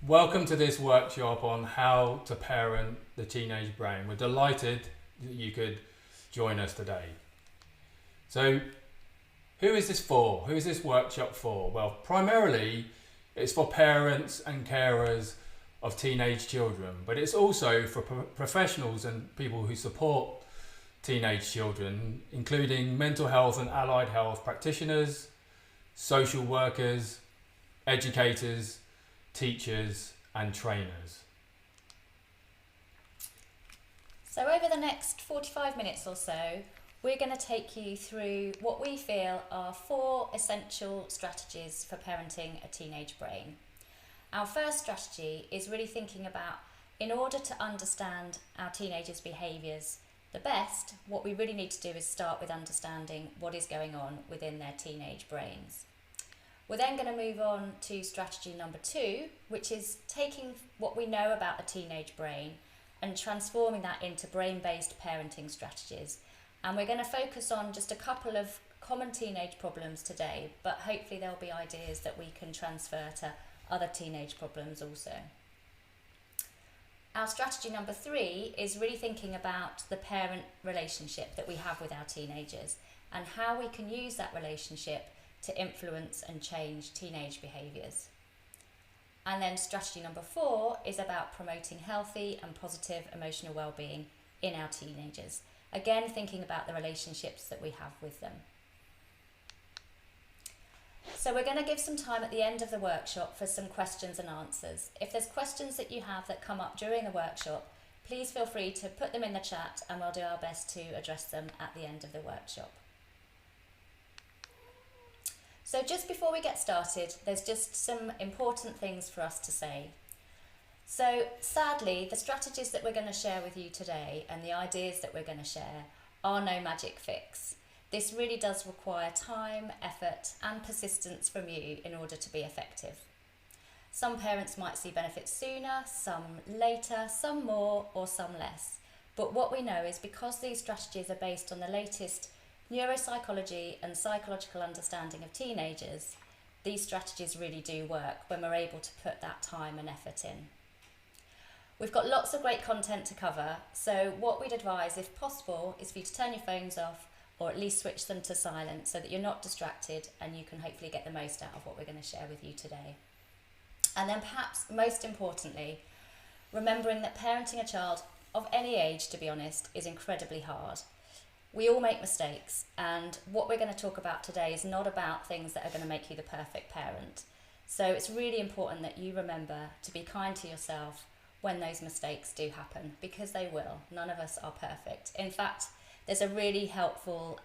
Welcome to this workshop on how to parent the teenage brain. We're delighted that you could join us today. So, who is this for? Who is this workshop for? Well, primarily it's for parents and carers of teenage children, but it's also for professionals and people who support teenage children, including mental health and allied health practitioners, social workers, educators, teachers and trainers. So over the next 45 minutes or so, we're going to take you through what we feel are 4 essential strategies for parenting a teenage brain. Our first strategy is really thinking about, in order to understand our teenagers' behaviours the best, what we really need to do is start with understanding what is going on within their teenage brains. We're then going to move on to strategy number 2, which is taking what we know about the teenage brain and transforming that into brain-based parenting strategies. And we're going to focus on just a couple of common teenage problems today, but hopefully there'll be ideas that we can transfer to other teenage problems also. Our strategy number 3 is really thinking about the parent relationship that we have with our teenagers and how we can use that relationship to influence and change teenage behaviours. And then strategy number 4 is about promoting healthy and positive emotional well-being in our teenagers. Again, thinking about the relationships that we have with them. So we're going to give some time at the end of the workshop for some questions and answers. If there's questions that you have that come up during the workshop, please feel free to put them in the chat and we'll do our best to address them at the end of the workshop. So just before we get started, there's just some important things for us to say. So sadly, the strategies that we're going to share with you today and the ideas that we're going to share are no magic fix. This really does require time, effort and persistence from you in order to be effective. Some parents might see benefits sooner, some later, some more or some less. But what we know is because these strategies are based on the latest neuropsychology and psychological understanding of teenagers, these strategies really do work when we're able to put that time and effort in. We've got lots of great content to cover, so what we'd advise, if possible, is for you to turn your phones off or at least switch them to silent so that you're not distracted and you can hopefully get the most out of what we're going to share with you today. And then perhaps most importantly, remembering that parenting a child of any age, to be honest, is incredibly hard. We all make mistakes, and what we're going to talk about today is not about things that are going to make you the perfect parent. So it's really important that you remember to be kind to yourself when those mistakes do happen, because they will. None of us are perfect. In fact, there's a really helpful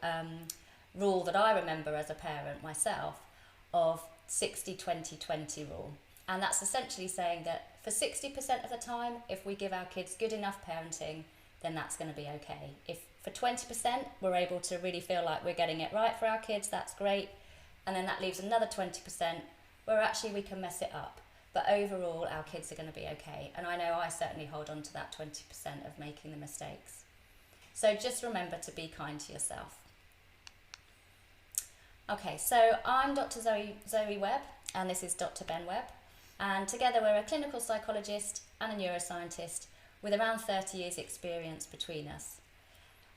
rule that I remember as a parent myself of 60-20-20 rule. And that's essentially saying that for 60% of the time, if we give our kids good enough parenting, then that's going to be okay. If for 20% we're able to really feel like we're getting it right for our kids, that's great. And then that leaves another 20% where actually we can mess it up. But overall, our kids are going to be okay. And I know I certainly hold on to that 20% of making the mistakes. So just remember to be kind to yourself. Okay, so I'm Dr. Zoe Webb, and this is Dr. Ben Webb. And together we're a clinical psychologist and a neuroscientist with around 30 years experience between us.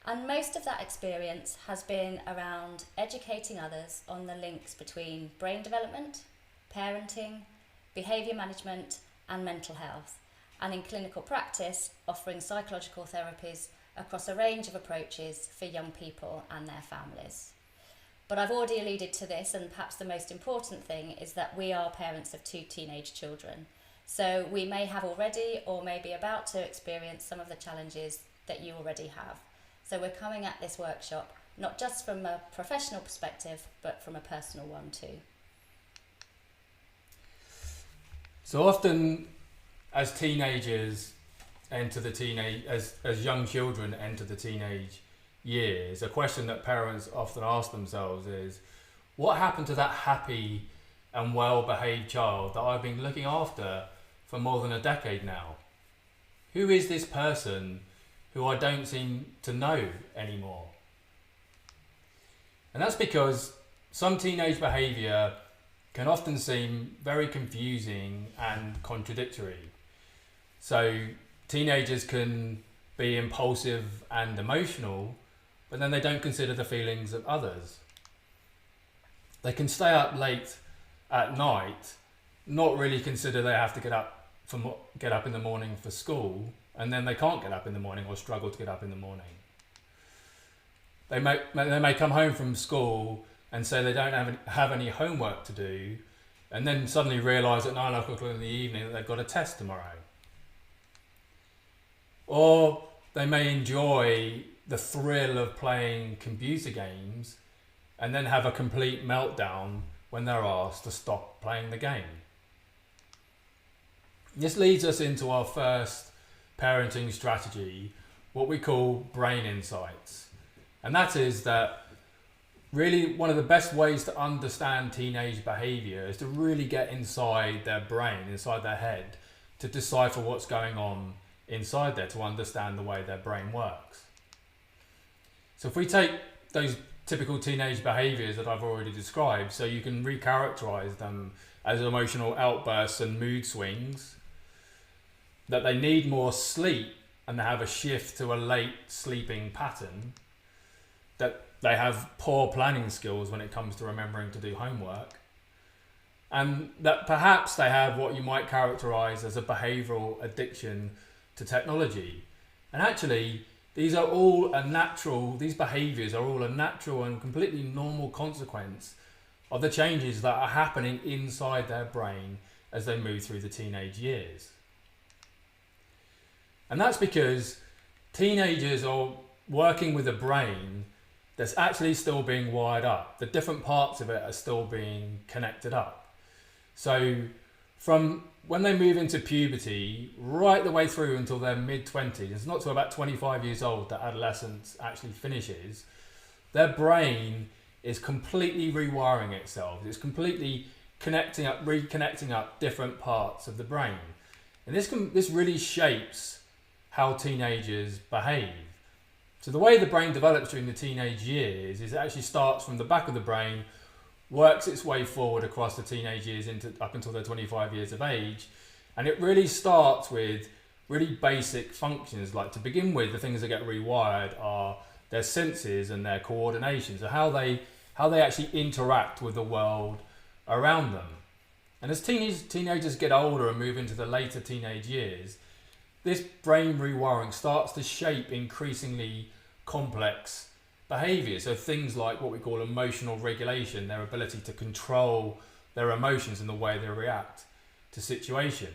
And most of that experience has been around educating others on the links between brain development, parenting, behaviour management and mental health, and in clinical practice offering psychological therapies across a range of approaches for young people and their families. But I've already alluded to this, and perhaps the most important thing is that we are parents of 2 teenage children. So we may have already or may be about to experience some of the challenges that you already have. So we're coming at this workshop not just from a professional perspective, but from a personal one too. So often as teenagers enter the as young children enter the teenage years, a question that parents often ask themselves is, what happened to that happy and well-behaved child that I've been looking after for more than a decade now? Who is this person who I don't seem to know anymore? And that's because some teenage behaviour can often seem very confusing and contradictory. So teenagers can be impulsive and emotional, but then they don't consider the feelings of others. They can stay up late at night, not really consider they have to get up in the morning for school, and then they can't get up in the morning or struggle to get up in the morning. They may come home from school and say they don't have any homework to do, and then suddenly realise at 9 o'clock in the evening that they've got a test tomorrow. Or they may enjoy the thrill of playing computer games and then have a complete meltdown when they're asked to stop playing the game. This leads us into our first parenting strategy, what we call brain insights. And that is that really one of the best ways to understand teenage behaviour is to really get inside their brain, inside their head, to decipher what's going on inside there, to understand the way their brain works. So if we take those typical teenage behaviours that I've already described, so you can recharacterise them as emotional outbursts and mood swings, that they need more sleep and they have a shift to a late sleeping pattern, that they have poor planning skills when it comes to remembering to do homework, and that perhaps they have what you might characterise as a behavioural addiction to technology. And actually, these behaviours are all a natural and completely normal consequence of the changes that are happening inside their brain as they move through the teenage years. And that's because teenagers are working with a brain that's actually still being wired up. The different parts of it are still being connected up. So from when they move into puberty, right the way through until their mid-20s, it's not till about 25 years old that adolescence actually finishes, their brain is completely rewiring itself. It's completely reconnecting up different parts of the brain. And this really shapes how teenagers behave. So the way the brain develops during the teenage years is it actually starts from the back of the brain, works its way forward across the teenage years up until they're 25 years of age. And it really starts with really basic functions. Like, to begin with, the things that get rewired are their senses and their coordination. So how they actually interact with the world around them. And as teenagers get older and move into the later teenage years, this brain rewiring starts to shape increasingly complex behaviours. So things like what we call emotional regulation, their ability to control their emotions and the way they react to situations.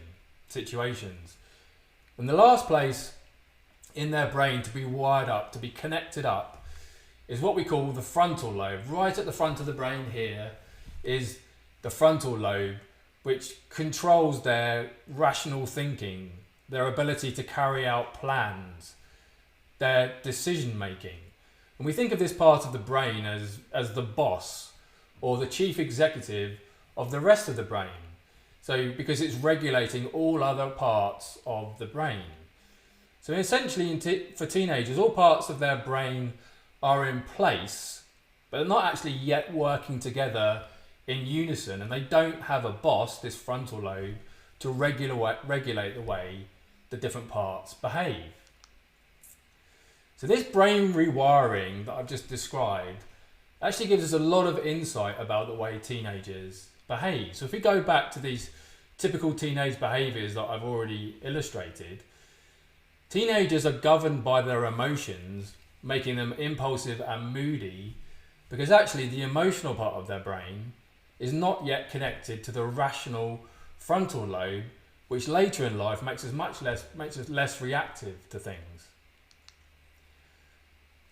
And the last place in their brain to be wired up, to be connected up, is what we call the frontal lobe. Right at the front of the brain here is the frontal lobe, which controls their rational thinking, their ability to carry out plans, their decision making. And we think of this part of the brain as the boss or the chief executive of the rest of the brain. So because it's regulating all other parts of the brain. So essentially for teenagers, all parts of their brain are in place, but they're not actually yet working together in unison, and they don't have a boss, this frontal lobe, to regulate the way the different parts behave. So this brain rewiring that I've just described actually gives us a lot of insight about the way teenagers behave. So if we go back to these typical teenage behaviours that I've already illustrated, teenagers are governed by their emotions, making them impulsive and moody, because actually the emotional part of their brain is not yet connected to the rational frontal lobe, which later in life makes us less reactive to things.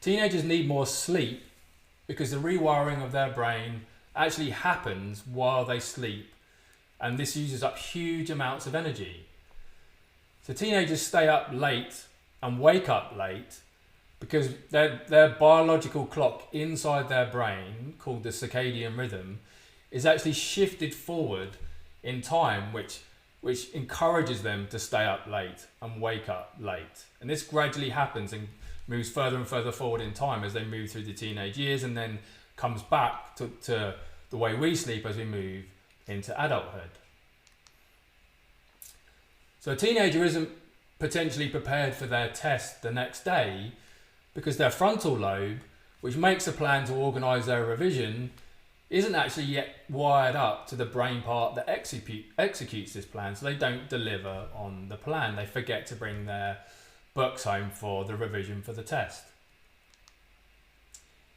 Teenagers need more sleep because the rewiring of their brain actually happens while they sleep, and this uses up huge amounts of energy. So teenagers stay up late and wake up late because their biological clock inside their brain, called the circadian rhythm, is actually shifted forward in time, which encourages them to stay up late and wake up late. And this gradually happens and moves further and further forward in time as they move through the teenage years, and then comes back to the way we sleep as we move into adulthood. So a teenager isn't potentially prepared for their test the next day because their frontal lobe, which makes a plan to organise their revision, isn't actually yet wired up to the brain part that executes this plan, so they don't deliver on the plan. They forget to bring their books home for the revision for the test.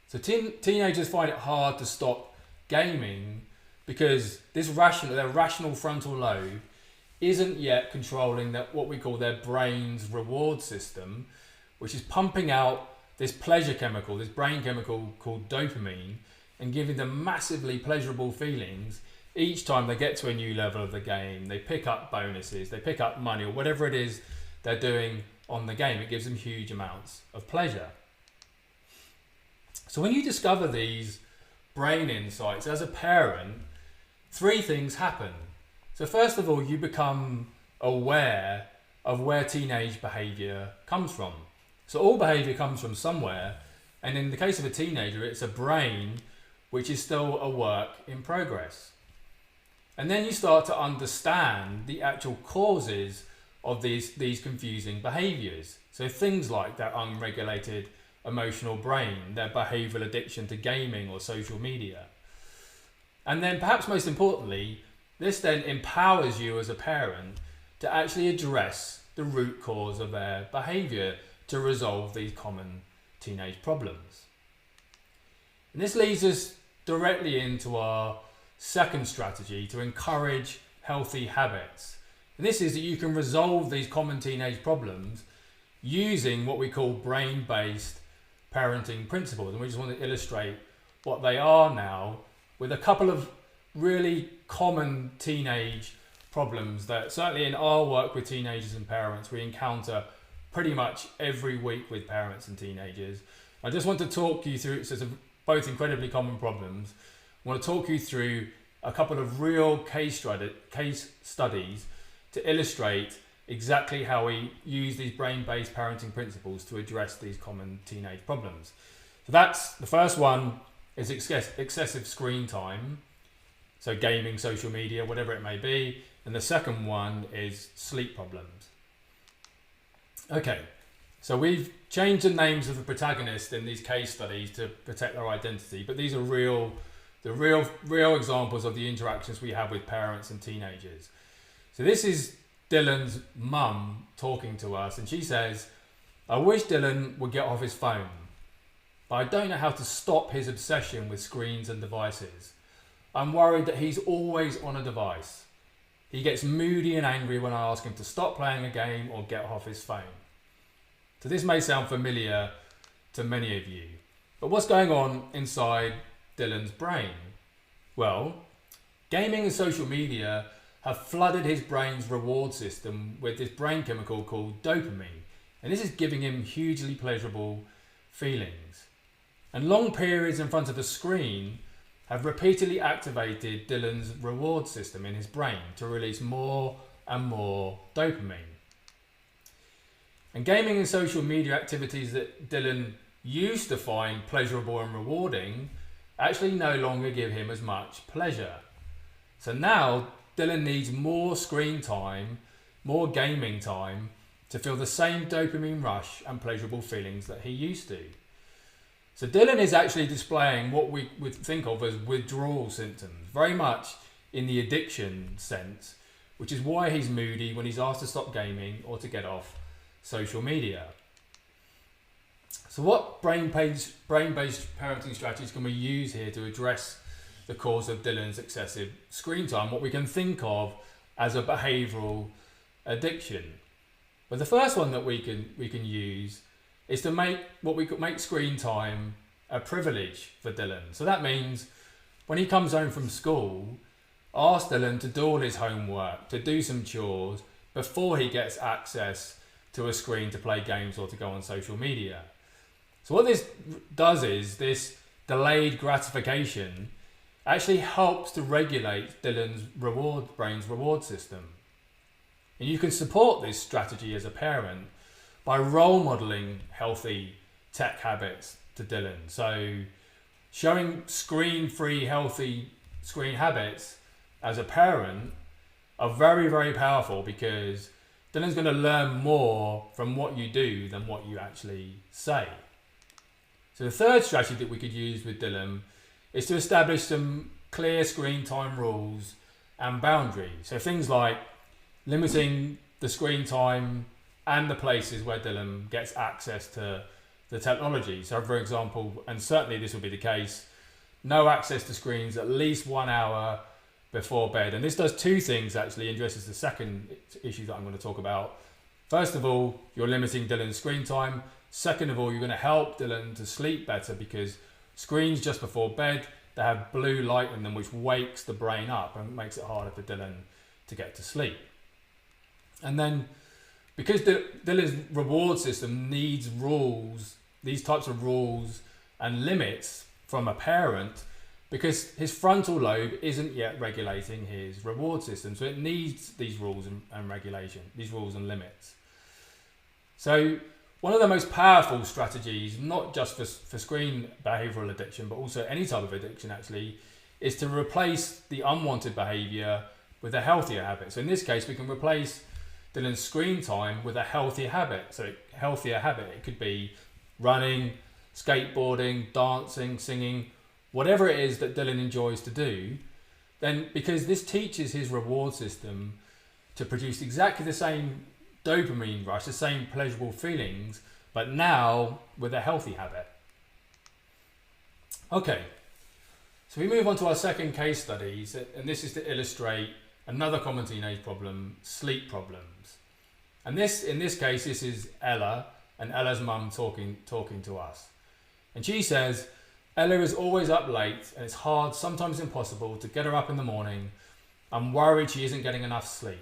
So teenagers find it hard to stop gaming because their rational frontal lobe isn't yet controlling what we call their brain's reward system, which is pumping out this pleasure chemical, this brain chemical called dopamine, and giving them massively pleasurable feelings each time they get to a new level of the game. They pick up bonuses, they pick up money, or whatever it is they're doing on the game. It gives them huge amounts of pleasure. So when you discover these brain insights as a parent, 3 things happen. So first of all, you become aware of where teenage behaviour comes from. So all behaviour comes from somewhere, and in the case of a teenager, it's a brain which is still a work in progress. And then you start to understand the actual causes of these confusing behaviours. So things like that unregulated emotional brain, their behavioural addiction to gaming or social media. And then perhaps most importantly, this then empowers you as a parent to actually address the root cause of their behaviour to resolve these common teenage problems. And this leads us directly into our second strategy to encourage healthy habits. And this is that you can resolve these common teenage problems using what we call brain-based parenting principles. And we just want to illustrate what they are now with a couple of really common teenage problems that certainly in our work with teenagers and parents we encounter pretty much every week with parents and teenagers. I just want to talk you through, so it's both incredibly common problems. I want to talk you through a couple of real case studies to illustrate exactly how we use these brain-based parenting principles to address these common teenage problems. So that's the first one is excessive screen time. So gaming, social media, whatever it may be. And the second one is sleep problems. Okay, so we've changed the names of the protagonists in these case studies to protect their identity, but these are real examples of the interactions we have with parents and teenagers. So this is Dylan's mum talking to us, and she says, "I wish Dylan would get off his phone, but I don't know how to stop his obsession with screens and devices. I'm worried that he's always on a device. He gets moody and angry when I ask him to stop playing a game or get off his phone." So this may sound familiar to many of you, but what's going on inside Dylan's brain? Well, gaming and social media have flooded his brain's reward system with this brain chemical called dopamine, and this is giving him hugely pleasurable feelings. And long periods in front of a screen have repeatedly activated Dylan's reward system in his brain to release more and more dopamine. And gaming and social media activities that Dylan used to find pleasurable and rewarding actually no longer give him as much pleasure. So now Dylan needs more screen time, more gaming time to feel the same dopamine rush and pleasurable feelings that he used to. So Dylan is actually displaying what we would think of as withdrawal symptoms, very much in the addiction sense, which is why he's moody when he's asked to stop gaming or to get off social media. So what brain-based parenting strategies can we use here to address the cause of Dylan's excessive screen time, what we can think of as a behavioural addiction? But the first one that we can use is to make screen time a privilege for Dylan. So that means when he comes home from school, ask Dylan to do all his homework, to do some chores before he gets access to a screen to play games or to go on social media. So what this does is this delayed gratification actually helps to regulate Dylan's brain's reward system. And you can support this strategy as a parent by role modelling healthy tech habits to Dylan. So showing screen-free healthy screen habits as a parent are very, very powerful, because Dylan's going to learn more from what you do than what you actually say. So the third strategy that we could use with Dylan is to establish some clear screen time rules and boundaries. So things like limiting the screen time and the places where Dylan gets access to the technology. So for example, and certainly this will be the case, no access to screens at least 1 hour before bed. And this does two things actually, and addresses the second issue that I'm going to talk about. First of all, you're limiting Dylan's screen time. Second of all, you're going to help Dylan to sleep better, because screens just before bed, they have blue light in them which wakes the brain up and makes it harder for Dylan to get to sleep. And then because Dylan's reward system needs rules, these types of rules and limits from a parent, because his frontal lobe isn't yet regulating his reward system. So it needs these rules and regulation, these rules and limits. So one of the most powerful strategies, not just for screen behavioural addiction, but also any type of addiction actually, is to replace the unwanted behaviour with a healthier habit. So in this case, we can replace Dylan's screen time with a healthier habit. So healthier habit, it could be running, skateboarding, dancing, singing, whatever it is that Dylan enjoys to do. Then because this teaches his reward system to produce exactly the same dopamine rush, the same pleasurable feelings, but now with a healthy habit. Okay, so we move on to our second case studies, and this is to illustrate another common teenage problem, sleep problems. And in this case, this is Ella and Ella's mum talking to us. And she says, Ella is always up late and it's hard, sometimes impossible, to get her up in the morning. I'm worried she isn't getting enough sleep.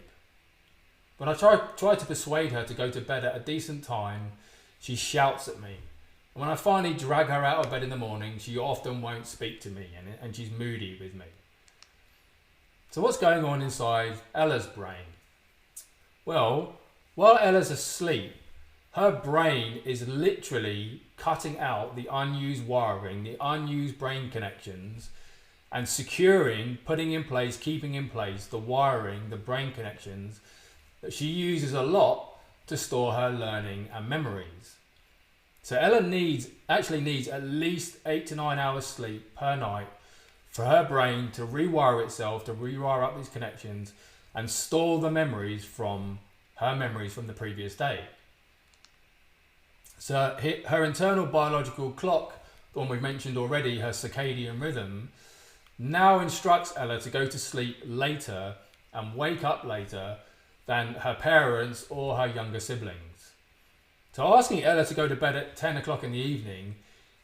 When I try to persuade her to go to bed at a decent time, she shouts at me. And when I finally drag her out of bed in the morning, she often won't speak to me and she's moody with me. So what's going on inside Ella's brain? Well, while Ella's asleep, her brain is literally cutting out the unused wiring, the unused brain connections, and securing, putting in place, keeping in place the wiring, the brain connections that she uses a lot to store her learning and memories. So Ella actually needs at least 8 to 9 hours sleep per night for her brain to rewire itself, to rewire up these connections and store the memories from the previous day. So her internal biological clock, the one we've mentioned already, her circadian rhythm, now instructs Ella to go to sleep later and wake up later than her parents or her younger siblings. So asking Ella to go to bed at 10 o'clock in the evening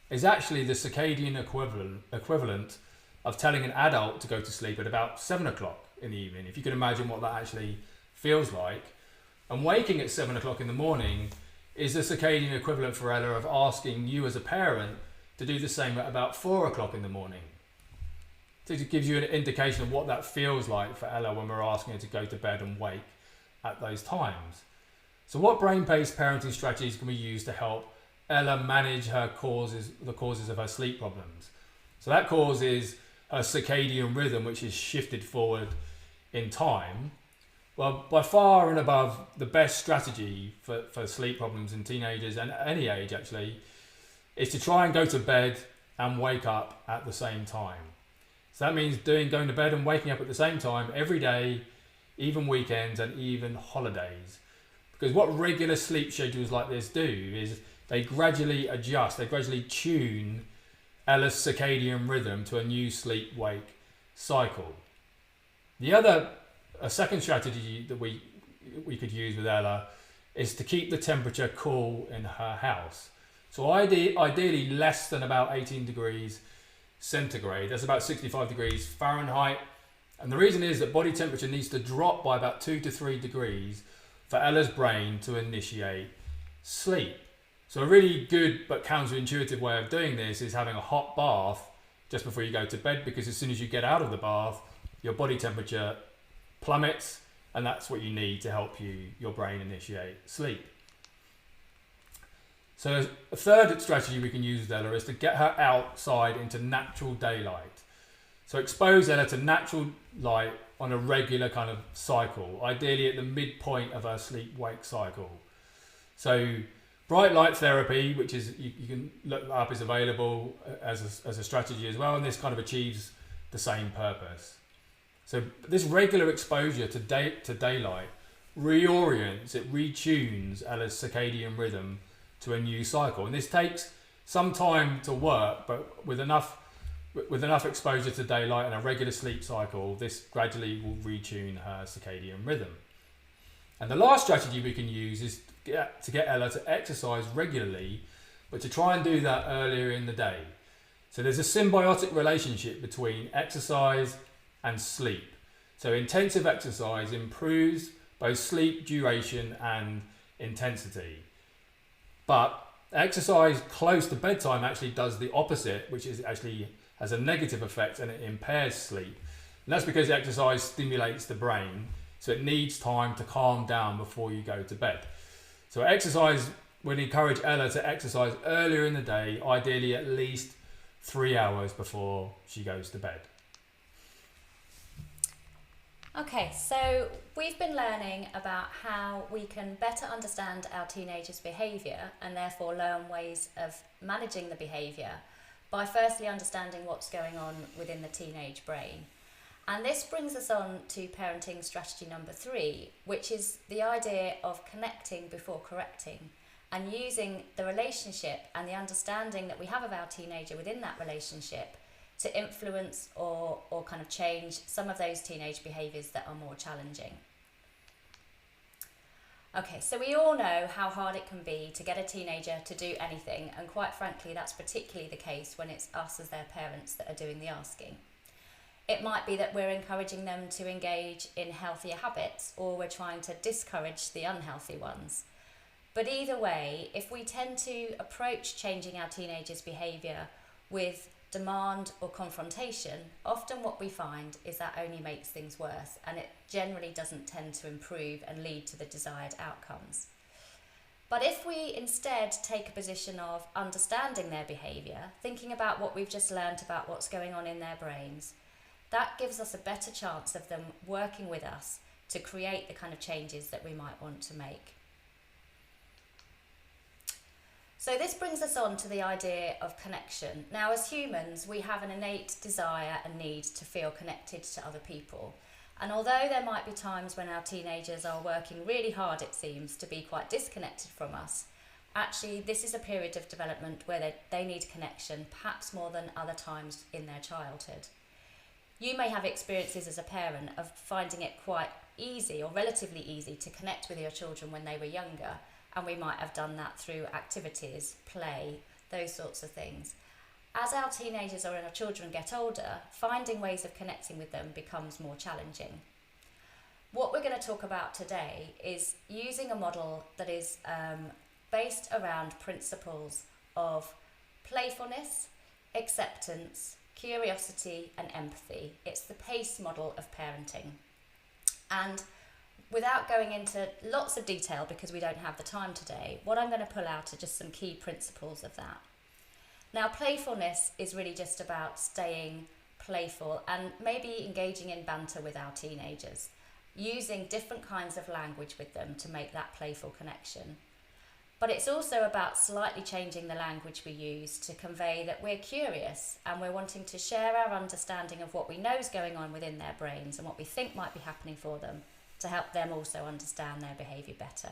is actually the circadian equivalent of telling an adult to go to sleep at about 7 o'clock in the evening, if you can imagine what that actually feels like. And waking at 7 o'clock in the morning is the circadian equivalent for Ella of asking you as a parent to do the same at about 4 o'clock in the morning. So it gives you an indication of what that feels like for Ella when we're asking her to go to bed and wake at those times. So what brain-based parenting strategies can we use to help Ella manage the causes of her sleep problems? So that cause is her circadian rhythm, which is shifted forward in time. Well, by far and above, the best strategy for sleep problems in teenagers and at any age actually is to try and go to bed and wake up at the same time. So that means going to bed and waking up at the same time every day, even weekends and even holidays. Because what regular sleep schedules like this do is they gradually adjust, they gradually tune Ella's circadian rhythm to a new sleep-wake cycle. A second strategy that we could use with Ella is to keep the temperature cool in her house. So ideally less than about 18 degrees centigrade. That's about 65 degrees Fahrenheit. And the reason is that body temperature needs to drop by about 2 to 3 degrees for Ella's brain to initiate sleep. So a really good but counterintuitive way of doing this is having a hot bath just before you go to bed, because as soon as you get out of the bath, your body temperature plummets, and that's what you need to help your brain initiate sleep. So a third strategy we can use with Ella is to get her outside into natural daylight. So expose Ella to natural light on a regular kind of cycle, ideally at the midpoint of her sleep-wake cycle. So bright light therapy, which is, you can look that up, is available as a strategy as well, and this kind of achieves the same purpose. So this regular exposure to daylight reorients, it retunes Ella's circadian rhythm to a new cycle, and this takes some time to work, but with enough exposure to daylight and a regular sleep cycle, this gradually will retune her circadian rhythm. And the last strategy we can use is to get Ella to exercise regularly, but to try and do that earlier in the day. So there's a symbiotic relationship between exercise and sleep. So intensive exercise improves both sleep duration and intensity. But exercise close to bedtime actually does the opposite, which is actually has a negative effect, and it impairs sleep. And that's because exercise stimulates the brain, so it needs time to calm down before you go to bed. So exercise, we'd encourage Ella to exercise earlier in the day, ideally at least 3 hours before she goes to bed. Okay, so we've been learning about how we can better understand our teenagers' behaviour and therefore learn ways of managing the behaviour by firstly understanding what's going on within the teenage brain. And this brings us on to parenting strategy number 3, which is the idea of connecting before correcting, and using the relationship and the understanding that we have of our teenager within that relationship to influence or kind of change some of those teenage behaviours that are more challenging. Okay, so we all know how hard it can be to get a teenager to do anything, and quite frankly that's particularly the case when it's us as their parents that are doing the asking. It might be that we're encouraging them to engage in healthier habits, or we're trying to discourage the unhealthy ones. But either way, if we tend to approach changing our teenagers' behaviour with demand or confrontation, often what we find is that only makes things worse, and it generally doesn't tend to improve and lead to the desired outcomes. But if we instead take a position of understanding their behaviour, thinking about what we've just learnt about what's going on in their brains, that gives us a better chance of them working with us to create the kind of changes that we might want to make. So this brings us on to the idea of connection. Now, as humans, we have an innate desire and need to feel connected to other people. And although there might be times when our teenagers are working really hard, it seems, to be quite disconnected from us, actually this is a period of development where they need connection, perhaps more than other times in their childhood. You may have experiences as a parent of finding it quite easy or relatively easy to connect with your children when they were younger, and we might have done that through activities, play, those sorts of things. As our teenagers or our children get older, finding ways of connecting with them becomes more challenging. What we're going to talk about today is using a model that is based around principles of playfulness, acceptance, curiosity and empathy. It's the PACE model of parenting. And without going into lots of detail, because we don't have the time today, what I'm going to pull out are just some key principles of that. Now, playfulness is really just about staying playful and maybe engaging in banter with our teenagers, using different kinds of language with them to make that playful connection. But it's also about slightly changing the language we use to convey that we're curious and we're wanting to share our understanding of what we know is going on within their brains and what we think might be happening for them, to help them also understand their behaviour better.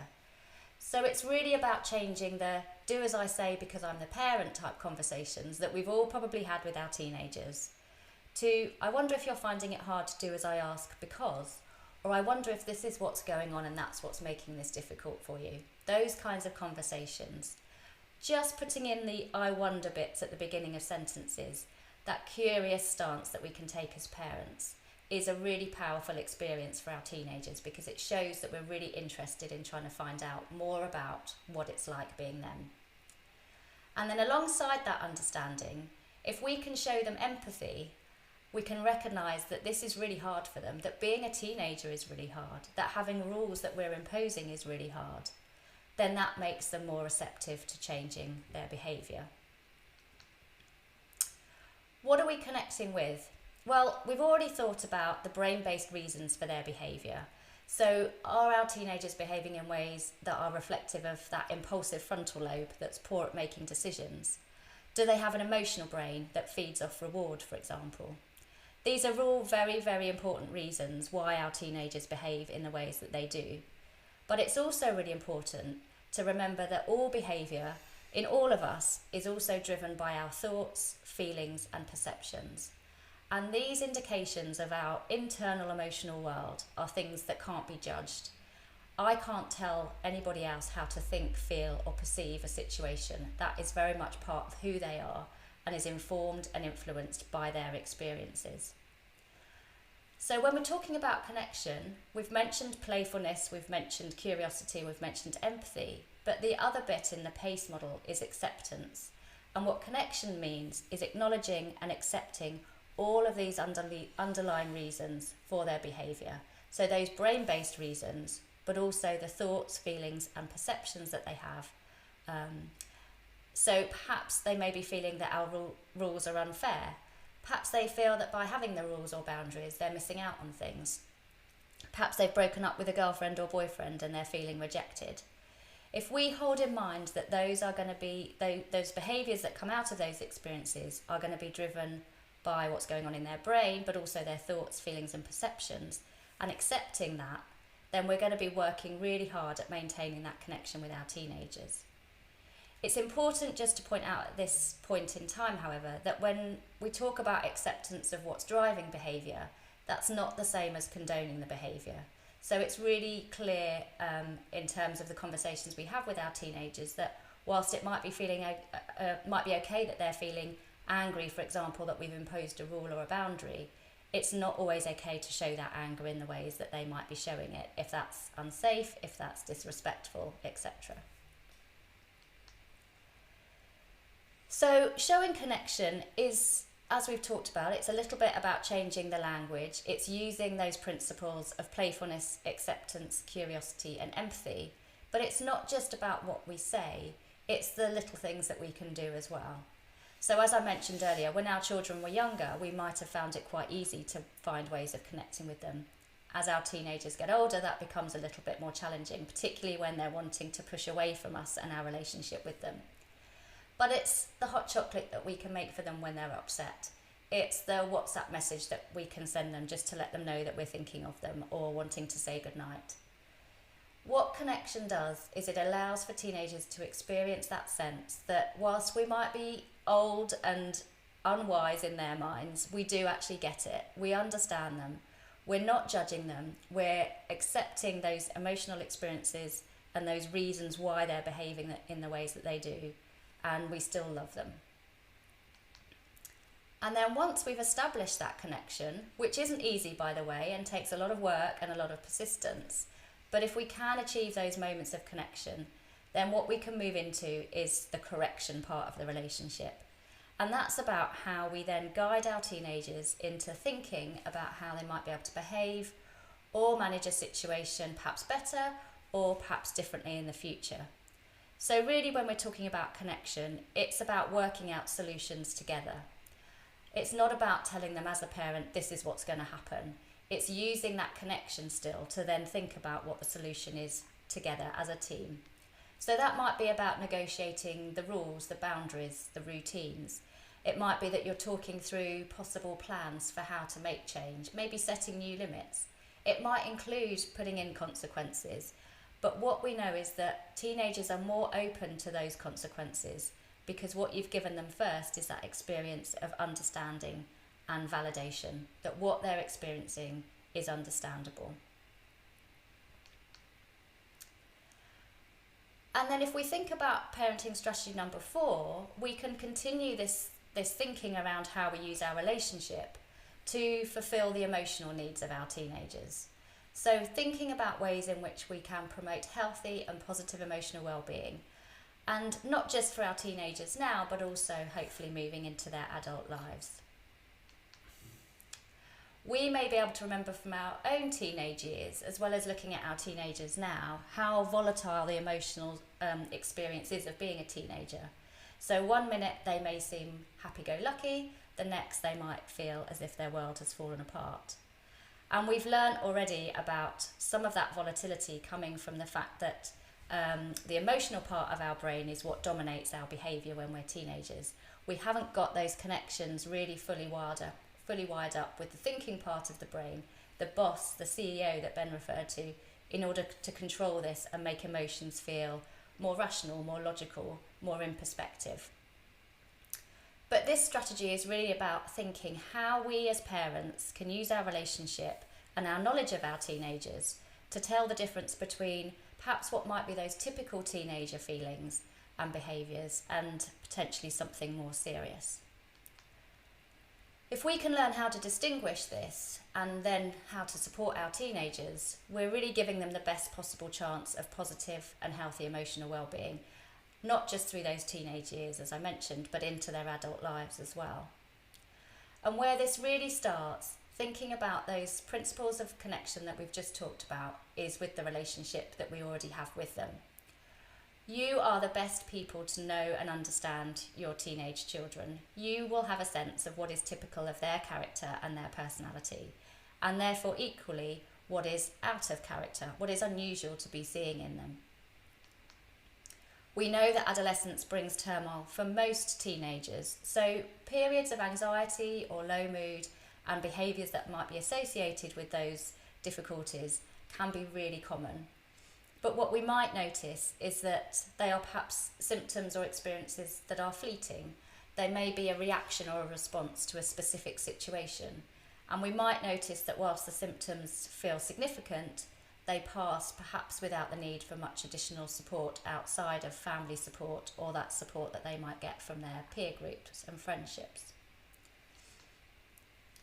So it's really about changing the do as I say because I'm the parent type conversations that we've all probably had with our teenagers to I wonder if you're finding it hard to do as I ask because, or I wonder if this is what's going on and that's what's making this difficult for you. Those kinds of conversations. Just putting in the I wonder bits at the beginning of sentences, that curious stance that we can take as parents, is a really powerful experience for our teenagers because it shows that we're really interested in trying to find out more about what it's like being them. And then alongside that understanding, if we can show them empathy, we can recognise that this is really hard for them, that being a teenager is really hard, that having rules that we're imposing is really hard, then that makes them more receptive to changing their behaviour. What are we connecting with? Well, we've already thought about the brain-based reasons for their behaviour. So are our teenagers behaving in ways that are reflective of that impulsive frontal lobe that's poor at making decisions? Do they have an emotional brain that feeds off reward, for example? These are all very, very important reasons why our teenagers behave in the ways that they do. But it's also really important to remember that all behaviour in all of us is also driven by our thoughts, feelings and perceptions. And these indications of our internal emotional world are things that can't be judged. I can't tell anybody else how to think, feel or perceive a situation. That is very much part of who they are and is informed and influenced by their experiences. So when we're talking about connection, we've mentioned playfulness, we've mentioned curiosity, we've mentioned empathy, but the other bit in the PACE model is acceptance. And what connection means is acknowledging and accepting all of these underlying reasons for their behaviour. So those brain-based reasons, but also the thoughts, feelings and perceptions that they have. So perhaps they may be feeling that our rules are unfair. Perhaps they feel that by having the rules or boundaries, they're missing out on things. Perhaps they've broken up with a girlfriend or boyfriend and they're feeling rejected. If we hold in mind that those are going to be, those behaviours that come out of those experiences are going to be driven by what's going on in their brain, but also their thoughts, feelings and perceptions, and accepting that, then we're going to be working really hard at maintaining that connection with our teenagers. It's important just to point out at this point in time, however, that when we talk about acceptance of what's driving behaviour, that's not the same as condoning the behaviour. So it's really clear in terms of the conversations we have with our teenagers that whilst it might be might be okay that they're feeling angry, for example, that we've imposed a rule or a boundary, it's not always okay to show that anger in the ways that they might be showing it, if that's unsafe, if that's disrespectful, etc. So showing connection is, as we've talked about, it's a little bit about changing the language. It's using those principles of playfulness, acceptance, curiosity and empathy. But it's not just about what we say, it's the little things that we can do as well. So as I mentioned earlier, when our children were younger, we might have found it quite easy to find ways of connecting with them. As our teenagers get older, that becomes a little bit more challenging, particularly when they're wanting to push away from us and our relationship with them. But it's the hot chocolate that we can make for them when they're upset. It's the WhatsApp message that we can send them just to let them know that we're thinking of them or wanting to say goodnight. What connection does is it allows for teenagers to experience that sense that whilst we might be old and unwise in their minds, we do actually get it. We understand them. We're not judging them. We're accepting those emotional experiences and those reasons why they're behaving in the ways that they do, and we still love them. And then once we've established that connection, which isn't easy, by the way, and takes a lot of work and a lot of persistence, but if we can achieve those moments of connection, then what we can move into is the correction part of the relationship. And that's about how we then guide our teenagers into thinking about how they might be able to behave or manage a situation perhaps better or perhaps differently in the future. So really, when we're talking about connection, it's about working out solutions together. It's not about telling them as a parent, this is what's going to happen. It's using that connection still to then think about what the solution is together as a team. So that might be about negotiating the rules, the boundaries, the routines. It might be that you're talking through possible plans for how to make change, maybe setting new limits. It might include putting in consequences. But what we know is that teenagers are more open to those consequences because what you've given them first is that experience of understanding and validation, that what they're experiencing is understandable. And then if we think about parenting strategy number 4, we can continue this thinking around how we use our relationship to fulfill the emotional needs of our teenagers. So thinking about ways in which we can promote healthy and positive emotional well-being, and not just for our teenagers now, but also hopefully moving into their adult lives. We may be able to remember from our own teenage years, as well as looking at our teenagers now, how volatile the emotional experience is of being a teenager. So one minute they may seem happy-go-lucky, the next they might feel as if their world has fallen apart. And we've learned already about some of that volatility coming from the fact that the emotional part of our brain is what dominates our behaviour when we're teenagers. We haven't got those connections really fully wired up with the thinking part of the brain, the boss, the CEO that Ben referred to, in order to control this and make emotions feel more rational, more logical, more in perspective. But this strategy is really about thinking how we as parents can use our relationship and our knowledge of our teenagers to tell the difference between perhaps what might be those typical teenager feelings and behaviours and potentially something more serious. If we can learn how to distinguish this and then how to support our teenagers, we're really giving them the best possible chance of positive and healthy emotional well-being, not just through those teenage years, as I mentioned, but into their adult lives as well. And where this really starts, thinking about those principles of connection that we've just talked about, is with the relationship that we already have with them. You are the best people to know and understand your teenage children. You will have a sense of what is typical of their character and their personality, and therefore equally what is out of character, what is unusual to be seeing in them. We know that adolescence brings turmoil for most teenagers, so periods of anxiety or low mood and behaviours that might be associated with those difficulties can be really common. But what we might notice is that they are perhaps symptoms or experiences that are fleeting. They may be a reaction or a response to a specific situation. And we might notice that whilst the symptoms feel significant, they pass perhaps without the need for much additional support outside of family support or that support that they might get from their peer groups and friendships.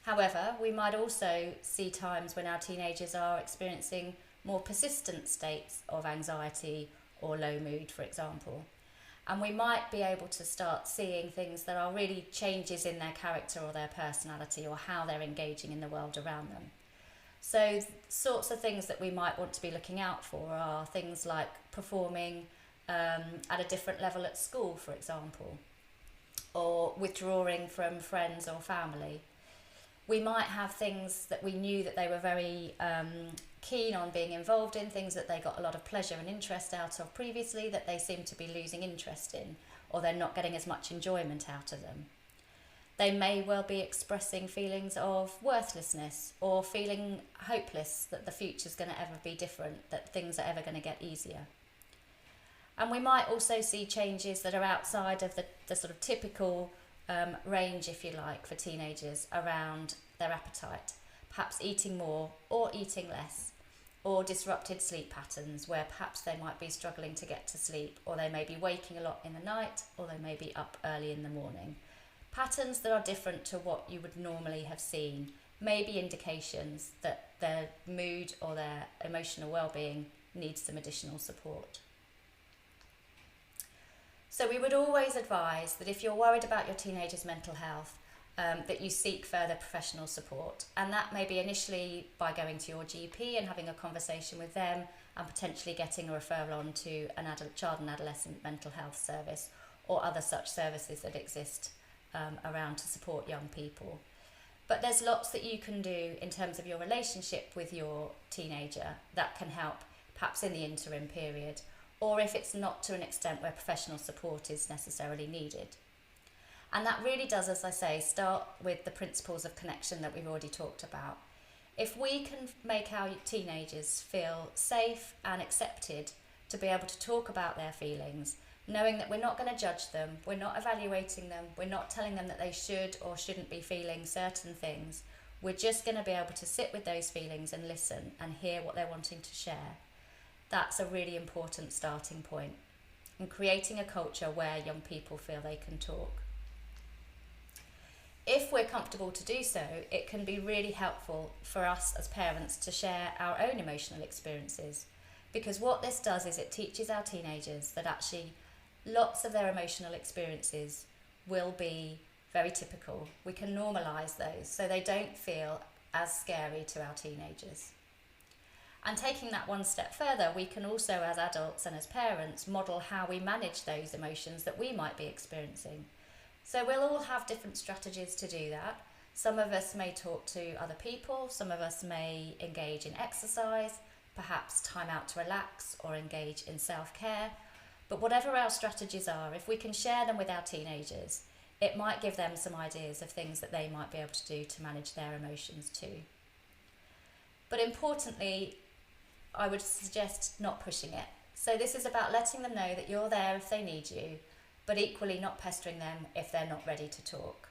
However, we might also see times when our teenagers are experiencing more persistent states of anxiety or low mood, for example. And we might be able to start seeing things that are really changes in their character or their personality or how they're engaging in the world around them. So sorts of things that we might want to be looking out for are things like performing at a different level at school, for example, or withdrawing from friends or family. We might have things that we knew that they were very keen on being involved in, things that they got a lot of pleasure and interest out of previously that they seem to be losing interest in, or they're not getting as much enjoyment out of them. They may well be expressing feelings of worthlessness or feeling hopeless that the future's going to ever be different, that things are ever going to get easier. And we might also see changes that are outside of the sort of typical range, if you like, for teenagers around their appetite, perhaps eating more or eating less, or disrupted sleep patterns where perhaps they might be struggling to get to sleep, or they may be waking a lot in the night, or they may be up early in the morning. Patterns that are different to what you would normally have seen may be indications that their mood or their emotional well-being needs some additional support. So we would always advise that if you're worried about your teenager's mental health, that you seek further professional support. And that may be initially by going to your GP and having a conversation with them and potentially getting a referral on to an child and adolescent mental health service or other such services that exist around to support young people. But there's lots that you can do in terms of your relationship with your teenager that can help perhaps in the interim period, or if it's not to an extent where professional support is necessarily needed. And that really does, as I say, start with the principles of connection that we've already talked about. If we can make our teenagers feel safe and accepted to be able to talk about their feelings, knowing that we're not going to judge them, we're not evaluating them, we're not telling them that they should or shouldn't be feeling certain things, we're just going to be able to sit with those feelings and listen and hear what they're wanting to share. That's a really important starting point in creating a culture where young people feel they can talk. If we're comfortable to do so, it can be really helpful for us as parents to share our own emotional experiences, because what this does is it teaches our teenagers that actually lots of their emotional experiences will be very typical. We can normalise those so they don't feel as scary to our teenagers. And taking that one step further, we can also, as adults and as parents, model how we manage those emotions that we might be experiencing. So we'll all have different strategies to do that. Some of us may talk to other people, some of us may engage in exercise, perhaps time out to relax or engage in self-care. But whatever our strategies are, if we can share them with our teenagers, it might give them some ideas of things that they might be able to do to manage their emotions too. But importantly, I would suggest not pushing it. So this is about letting them know that you're there if they need you, but equally not pestering them if they're not ready to talk.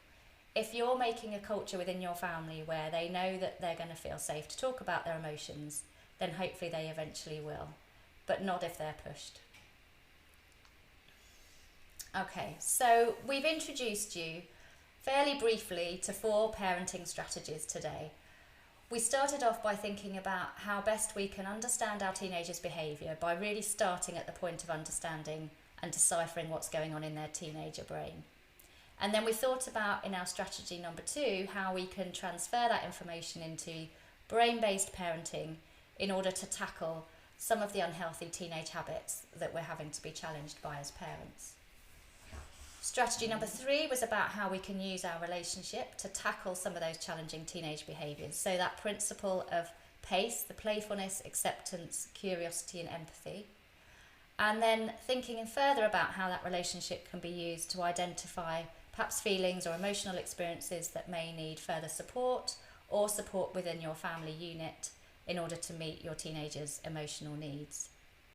If you're making a culture within your family where they know that they're going to feel safe to talk about their emotions, then hopefully they eventually will, but not if they're pushed. Okay, so we've introduced you fairly briefly to 4 parenting strategies today. We started off by thinking about how best we can understand our teenagers' behaviour by really starting at the point of understanding and deciphering what's going on in their teenager brain. And then we thought about, in our strategy number 2, how we can transfer that information into brain-based parenting in order to tackle some of the unhealthy teenage habits that we're having to be challenged by as parents. Strategy number 3 was about how we can use our relationship to tackle some of those challenging teenage behaviours. So that principle of PACE, the playfulness, acceptance, curiosity and empathy. And then thinking further about how that relationship can be used to identify perhaps feelings or emotional experiences that may need further support or support within your family unit in order to meet your teenagers' emotional needs.